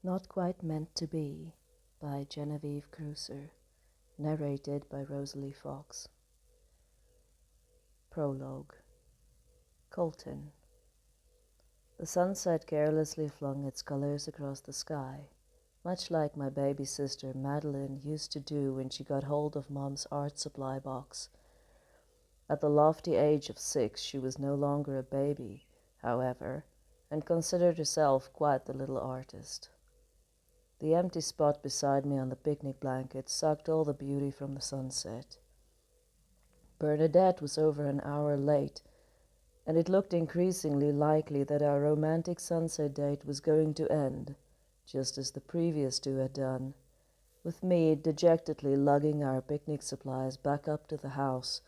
Not Quite Meant to Be by Genevieve Croeser, narrated by Rosalie Fox. Prologue. Colton. The sunset carelessly flung its colors across the sky, much like my baby sister Madeline used to do when she got hold of Mom's art supply box. At the lofty age of 6, she was no longer a baby, however, and considered herself quite the little artist. The empty spot beside me on the picnic blanket sucked all the beauty from the sunset. Bernadette was over an hour late, and it looked increasingly likely that our romantic sunset date was going to end, just as the previous two had done, with me dejectedly lugging our picnic supplies back up to the house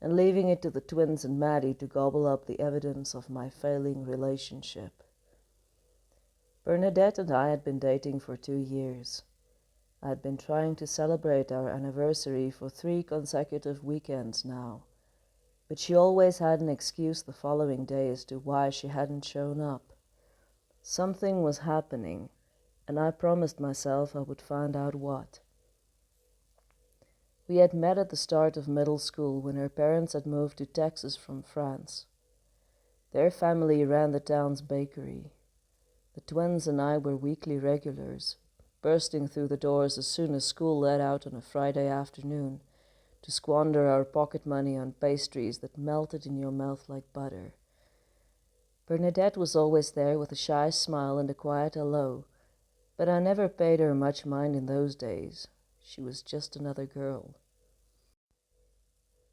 and leaving it to the twins and Maddie to gobble up the evidence of my failing relationship. Bernadette and I had been dating for 2 years. I had been trying to celebrate our anniversary for 3 consecutive weekends now, but she always had an excuse the following day as to why she hadn't shown up. Something was happening, and I promised myself I would find out what. We had met at the start of middle school when her parents had moved to Texas from France. Their family ran the town's bakery. The twins and I were weekly regulars, bursting through the doors as soon as school let out on a Friday afternoon to squander our pocket money on pastries that melted in your mouth like butter. Bernadette was always there with a shy smile and a quiet hello, but I never paid her much mind in those days. She was just another girl.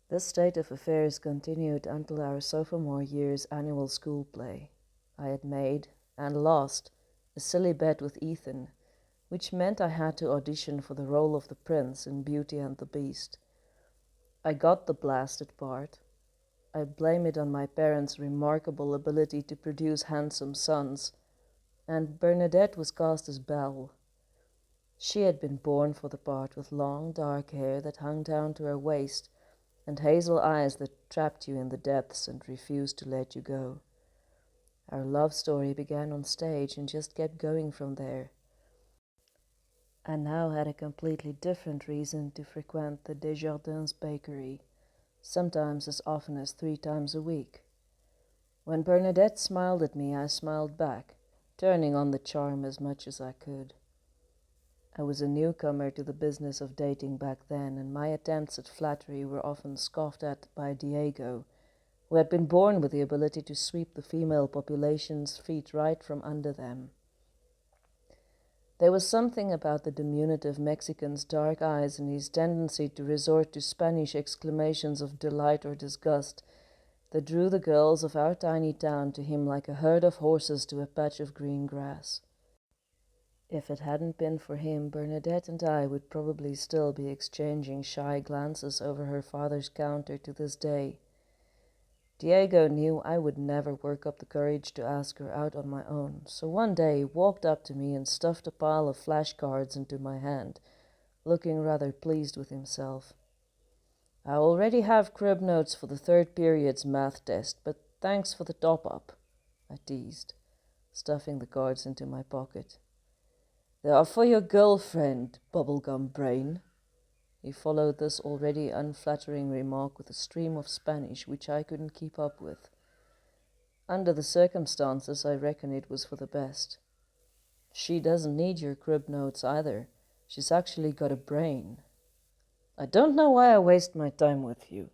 This state of affairs continued until our sophomore year's annual school play. I had made, and lost, a silly bet with Ethan, which meant I had to audition for the role of the prince in Beauty and the Beast. I got the blasted part. I blame it on my parents' remarkable ability to produce handsome sons, and Bernadette was cast as Belle. She had been born for the part, with long dark hair that hung down to her waist and hazel eyes that trapped you in the depths and refused to let you go. Our love story began on stage and just kept going from there. I now had a completely different reason to frequent the Desjardins bakery, sometimes as often as 3 times a week. When Bernadette smiled at me, I smiled back, turning on the charm as much as I could. I was a newcomer to the business of dating back then, and my attempts at flattery were often scoffed at by Diego, who had been born with the ability to sweep the female population's feet right from under them. There was something about the diminutive Mexican's dark eyes and his tendency to resort to Spanish exclamations of delight or disgust that drew the girls of our tiny town to him like a herd of horses to a patch of green grass. If it hadn't been for him, Bernadette and I would probably still be exchanging shy glances over her father's counter to this day. Diego knew I would never work up the courage to ask her out on my own, so one day he walked up to me and stuffed a pile of flashcards into my hand, looking rather pleased with himself. "I already have crib notes for the 3rd period's math test, but thanks for the top-up," I teased, stuffing the cards into my pocket. "They are for your girlfriend, bubblegum brain." He followed this already unflattering remark with a stream of Spanish which I couldn't keep up with. Under the circumstances, I reckon it was for the best. "She doesn't need your crib notes either. She's actually got a brain." "I don't know why I waste my time with you.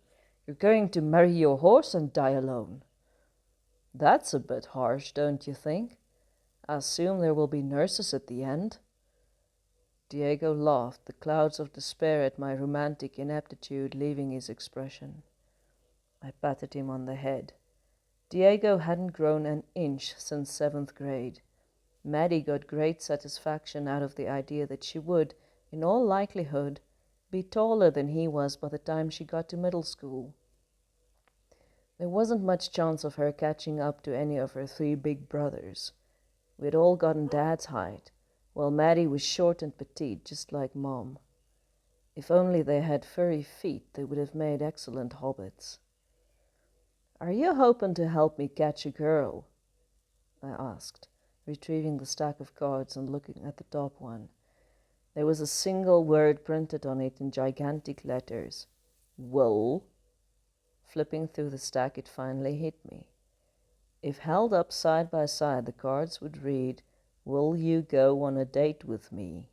You're going to marry your horse and die alone." "That's a bit harsh, don't you think? I assume there will be nurses at the end." Diego laughed, the clouds of despair at my romantic ineptitude leaving his expression. I patted him on the head. Diego hadn't grown an inch since 7th grade. Maddie got great satisfaction out of the idea that she would, in all likelihood, be taller than he was by the time she got to middle school. There wasn't much chance of her catching up to any of her 3 big brothers. We had all gotten Dad's height, while Maddie was short and petite, just like Mom. If only they had furry feet, they would have made excellent hobbits. "Are you hoping to help me catch a girl?" I asked, retrieving the stack of cards and looking at the top one. There was a single word printed on it in gigantic letters. Wool. Flipping through the stack, it finally hit me. If held up side by side, the cards would read, "Will you go on a date with me?"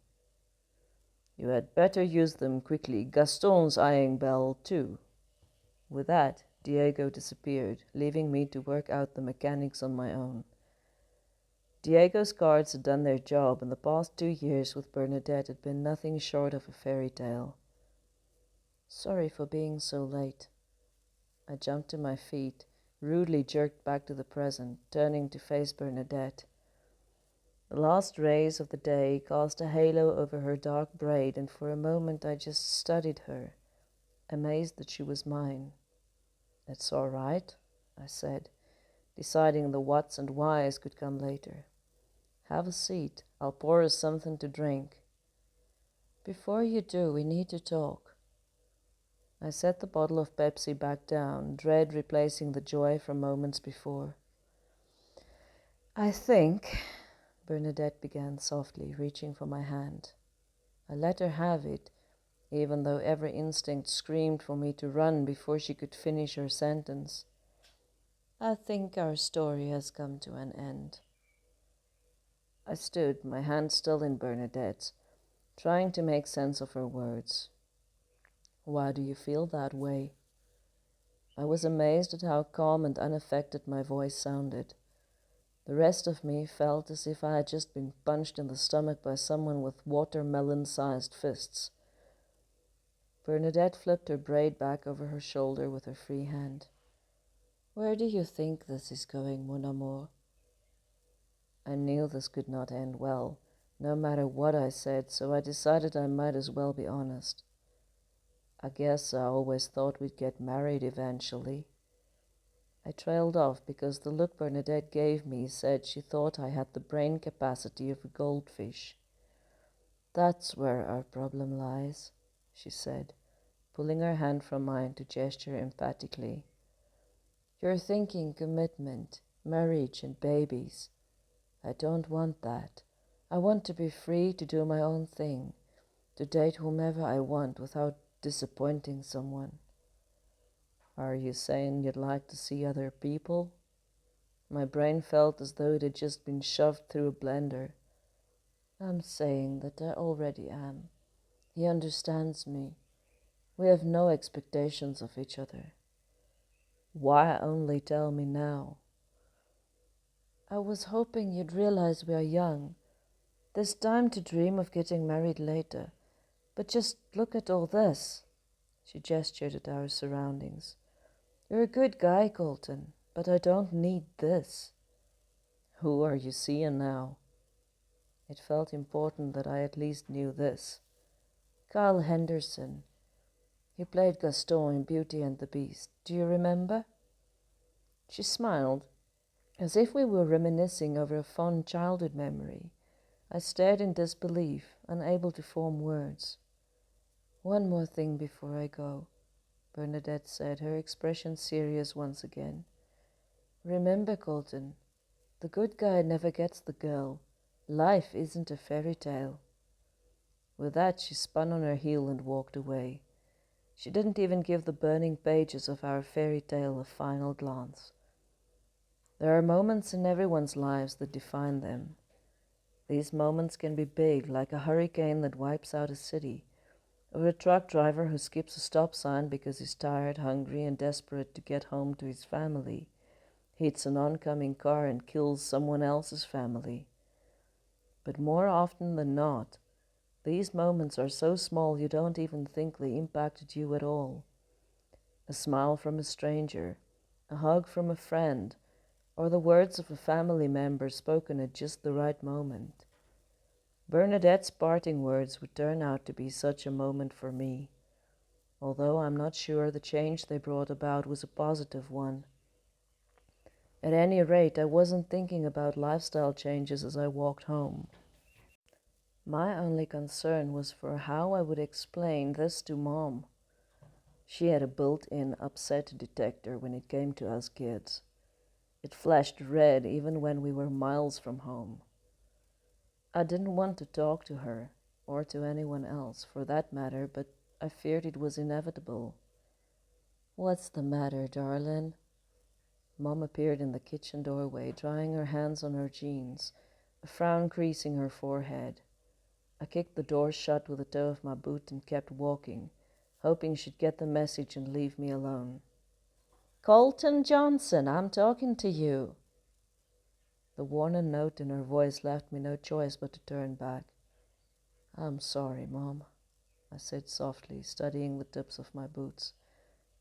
"You had better use them quickly. Gaston's eyeing Belle, too." With that, Diego disappeared, leaving me to work out the mechanics on my own. Diego's cards had done their job, and the past 2 years with Bernadette had been nothing short of a fairy tale. Sorry for being so late. I jumped to my feet, rudely jerked back to the present, turning to face Bernadette. The last rays of the day cast a halo over her dark braid, and for a moment I just studied her, amazed that she was mine. "It's all right," I said, deciding the whats and whys could come later. "Have a seat. I'll pour us something to drink." "Before you do, we need to talk." I set the bottle of Pepsi back down, dread replacing the joy from moments before. "I think," Bernadette began softly, reaching for my hand. I let her have it, even though every instinct screamed for me to run before she could finish her sentence. "I think our story has come to an end." I stood, my hand still in Bernadette's, trying to make sense of her words. "Why do you feel that way?" I was amazed at how calm and unaffected my voice sounded. The rest of me felt as if I had just been punched in the stomach by someone with watermelon-sized fists. Bernadette flipped her braid back over her shoulder with her free hand. "Where do you think this is going, mon amour?" I knew this could not end well, no matter what I said, so I decided I might as well be honest. "I guess I always thought we'd get married eventually." I trailed off because the look Bernadette gave me said she thought I had the brain capacity of a goldfish. "That's where our problem lies," she said, pulling her hand from mine to gesture emphatically. "You're thinking commitment, marriage, and babies. I don't want that. I want to be free to do my own thing, to date whomever I want without disappointing someone." "Are you saying you'd like to see other people?" My brain felt as though it had just been shoved through a blender. "I'm saying that I already am. He understands me. We have no expectations of each other." "Why only tell me now?" "I was hoping you'd realize we are young. There's time to dream of getting married later. But just look at all this." She gestured at our surroundings. "You're a good guy, Colton, but I don't need this." "Who are you seeing now?" It felt important that I at least knew this. "Kyle Henderson. He played Gaston in Beauty and the Beast. Do you remember?" She smiled, as if we were reminiscing over a fond childhood memory. I stared in disbelief, unable to form words. "One more thing before I go," Bernadette said, her expression serious once again. "Remember, Colton, the good guy never gets the girl. Life isn't a fairy tale." With that, she spun on her heel and walked away. She didn't even give the burning pages of our fairy tale a final glance. There are moments in everyone's lives that define them. These moments can be big, like a hurricane that wipes out a city, or a truck driver who skips a stop sign because he's tired, hungry, and desperate to get home to his family, hits an oncoming car and kills someone else's family. But more often than not, these moments are so small you don't even think they impacted you at all. A smile from a stranger, a hug from a friend, or the words of a family member spoken at just the right moment. Bernadette's parting words would turn out to be such a moment for me, although I'm not sure the change they brought about was a positive one. At any rate, I wasn't thinking about lifestyle changes as I walked home. My only concern was for how I would explain this to Mom. She had a built-in upset detector when it came to us kids. It flashed red even when we were miles from home. I didn't want to talk to her, or to anyone else for that matter, but I feared it was inevitable. "What's the matter, darling?" Mom appeared in the kitchen doorway, drying her hands on her jeans, a frown creasing her forehead. I kicked the door shut with the toe of my boot and kept walking, hoping she'd get the message and leave me alone. "Colton Johnson, I'm talking to you." The warning note in her voice left me no choice but to turn back. "I'm sorry, Mom," I said softly, studying the tips of my boots.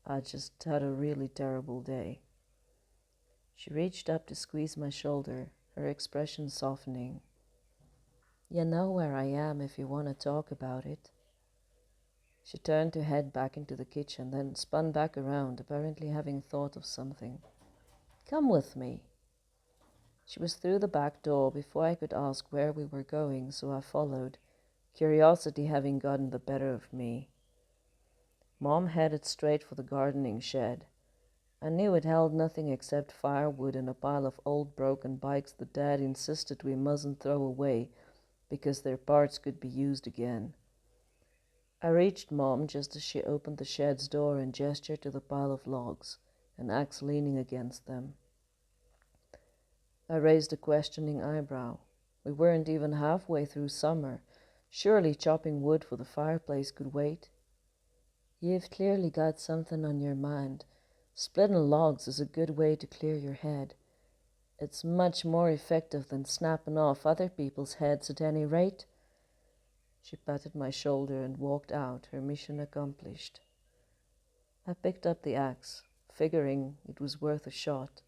"I just had a really terrible day." She reached up to squeeze my shoulder, her expression softening. "You know where I am if you want to talk about it." She turned to head back into the kitchen, then spun back around, apparently having thought of something. "Come with me." She was through the back door before I could ask where we were going, so I followed, curiosity having gotten the better of me. Mom headed straight for the gardening shed. I knew it held nothing except firewood and a pile of old broken bikes that Dad insisted we mustn't throw away because their parts could be used again. I reached Mom just as she opened the shed's door and gestured to the pile of logs, an axe leaning against them. I raised a questioning eyebrow. We weren't even halfway through summer. Surely chopping wood for the fireplace could wait. "You've clearly got something on your mind. Splitting logs is a good way to clear your head. It's much more effective than snapping off other people's heads at any rate." She patted my shoulder and walked out, her mission accomplished. I picked up the axe, figuring it was worth a shot.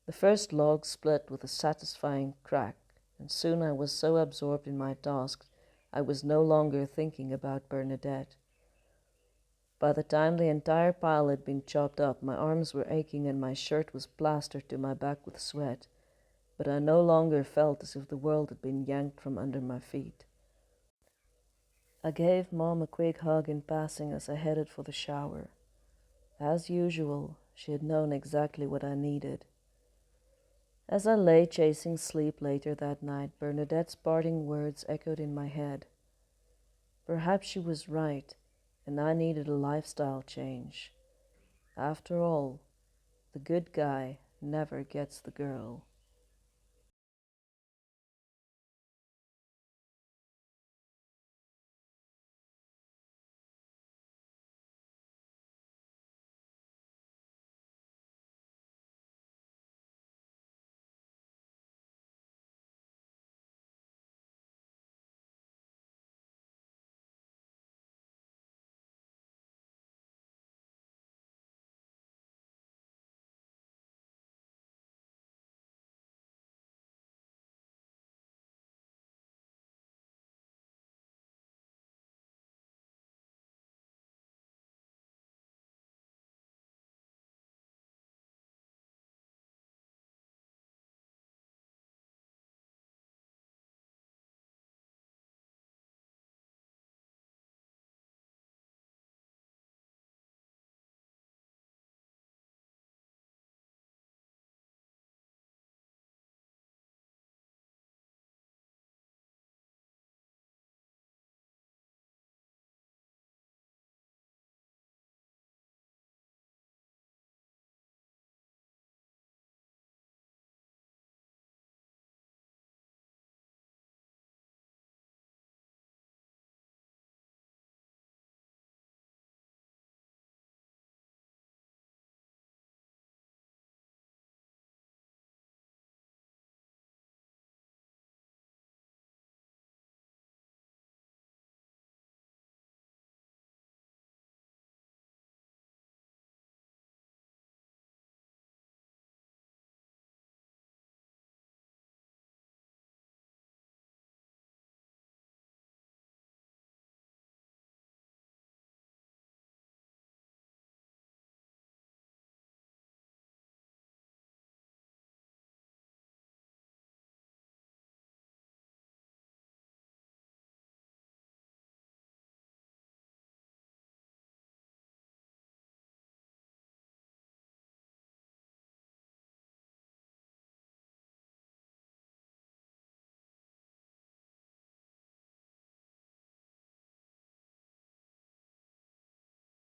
The first log split with a satisfying crack, and soon I was so absorbed in my task I was no longer thinking about Bernadette. By the time the entire pile had been chopped up, my arms were aching and my shirt was plastered to my back with sweat, but I no longer felt as if the world had been yanked from under my feet. I gave Mom a quick hug in passing as I headed for the shower. As usual, she had known exactly what I needed. As I lay chasing sleep later that night, Bernadette's parting words echoed in my head. Perhaps she was right, and I needed a lifestyle change. After all, the good guy never gets the girl.